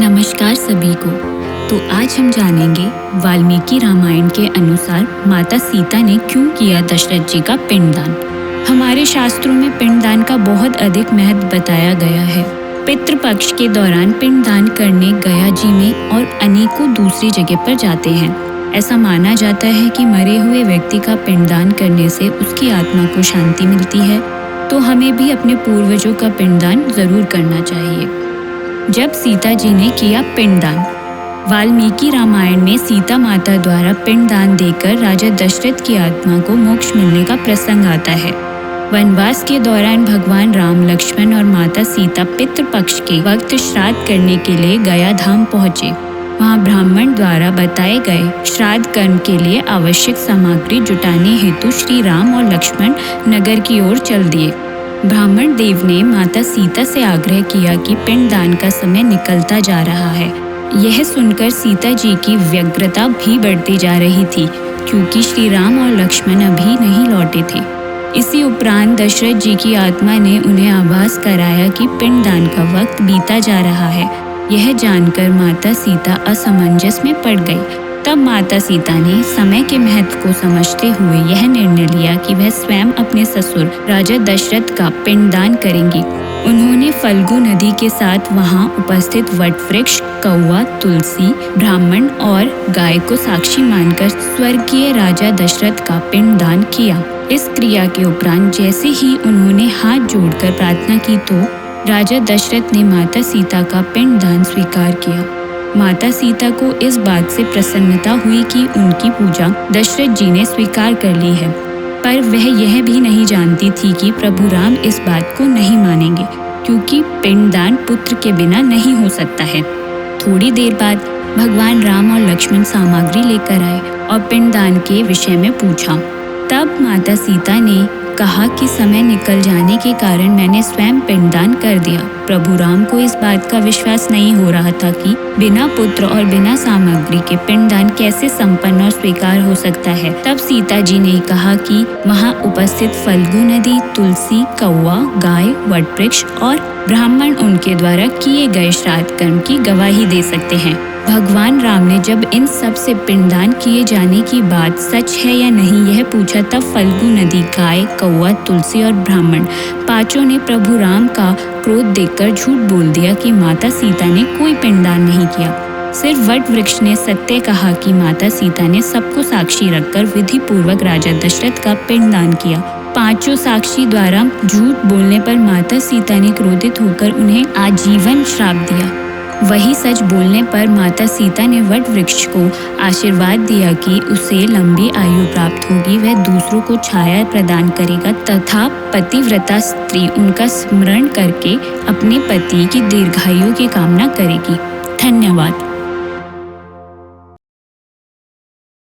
नमस्कार सभी को। तो आज हम जानेंगे वाल्मीकि रामायण के अनुसार माता सीता ने क्यों किया दशरथ जी का पिंडदान। हमारे शास्त्रों में पिंडदान का बहुत अधिक महत्व बताया गया है। पितृपक्ष के दौरान पिंडदान करने गया जी में और अनेकों दूसरी जगह पर जाते हैं। ऐसा माना जाता है कि मरे हुए व्यक्ति का पिंडदान करने से उसकी आत्मा को शांति मिलती है, तो हमें भी अपने पूर्वजों का पिंडदान जरूर करना चाहिए। जब सीता जी ने किया पिंडदान। वाल्मीकि रामायण में सीता माता द्वारा पिंडदान देकर राजा दशरथ की आत्मा को मोक्ष मिलने का प्रसंग आता है। वनवास के दौरान भगवान राम, लक्ष्मण और माता सीता पितृपक्ष के वक्त श्राद्ध करने के लिए गया धाम पहुँचे। वहाँ ब्राह्मण द्वारा बताए गए श्राद्ध कर्म के लिए आवश्यक सामग्री जुटाने हेतु श्री राम और लक्ष्मण नगर की ओर चल दिए। ब्राह्मण देव ने माता सीता से आग्रह किया कि पिंडदान का समय निकलता जा रहा है। यह सुनकर सीता जी की व्यग्रता भी बढ़ती जा रही थी, क्योंकि श्री राम और लक्ष्मण अभी नहीं लौटे थे। इसी उपरांत दशरथ जी की आत्मा ने उन्हें आभास कराया कि पिंडदान का वक्त बीता जा रहा है। यह जानकर माता सीता असमंजस में पड़ गई। तब माता सीता ने समय के महत्व को समझते हुए यह निर्णय लिया कि वह स्वयं अपने ससुर राजा दशरथ का पिंडदान करेंगी। उन्होंने फल्गु नदी के साथ वहां उपस्थित वटवृक्ष, कौवा, तुलसी, ब्राह्मण और गाय को साक्षी मानकर स्वर्गीय राजा दशरथ का पिंडदान किया। इस क्रिया के उपरांत जैसे ही उन्होंने हाथ जोड़कर प्रार्थना की, तो राजा दशरथ ने माता सीता का पिंडदान स्वीकार किया। माता सीता को इस बात से प्रसन्नता हुई कि उनकी पूजा दशरथ जी ने स्वीकार कर ली है, पर वह यह भी नहीं जानती थी कि प्रभु राम इस बात को नहीं मानेंगे, क्योंकि पिंडदान पुत्र के बिना नहीं हो सकता है। थोड़ी देर बाद भगवान राम और लक्ष्मण सामग्री लेकर आए और पिंडदान के विषय में पूछा। तब माता सीता ने कहा कि समय निकल जाने के कारण मैंने स्वयं पिंडदान कर दिया। प्रभु राम को इस बात का विश्वास नहीं हो रहा था कि बिना पुत्र और बिना सामग्री के पिंडदान कैसे संपन्न और स्वीकार हो सकता है। तब सीता जी ने कहा कि वहां उपस्थित फल्गु नदी, तुलसी, कौवा, गाय, वटवृक्ष और ब्राह्मण उनके द्वारा किए गए श्राद्ध कर्म की गवाही दे सकते हैं। भगवान राम ने जब इन सब से पिंडदान किए जाने की बात सच है या नहीं यह पूछा, तब फल्गु नदी, गाय, कौवा, तुलसी और ब्राह्मण पांचों ने प्रभु राम का क्रोध देखकर झूठ बोल दिया कि माता सीता ने कोई पिंडदान नहीं किया। सिर्फ वट वृक्ष ने सत्य कहा कि माता सीता ने सबको साक्षी रखकर विधि पूर्वक राजा दशरथ का पिंडदान किया। पांचों साक्षी द्वारा झूठ बोलने पर माता सीता ने क्रोधित होकर उन्हें आजीवन श्राप दिया। वही सच बोलने पर माता सीता ने वट वृक्ष को आशीर्वाद दिया कि उसे लंबी आयु प्राप्त होगी, वह दूसरों को छाया प्रदान करेगा तथा पतिव्रता स्त्री उनका स्मरण करके अपने पति की दीर्घायु की कामना करेगी। धन्यवाद।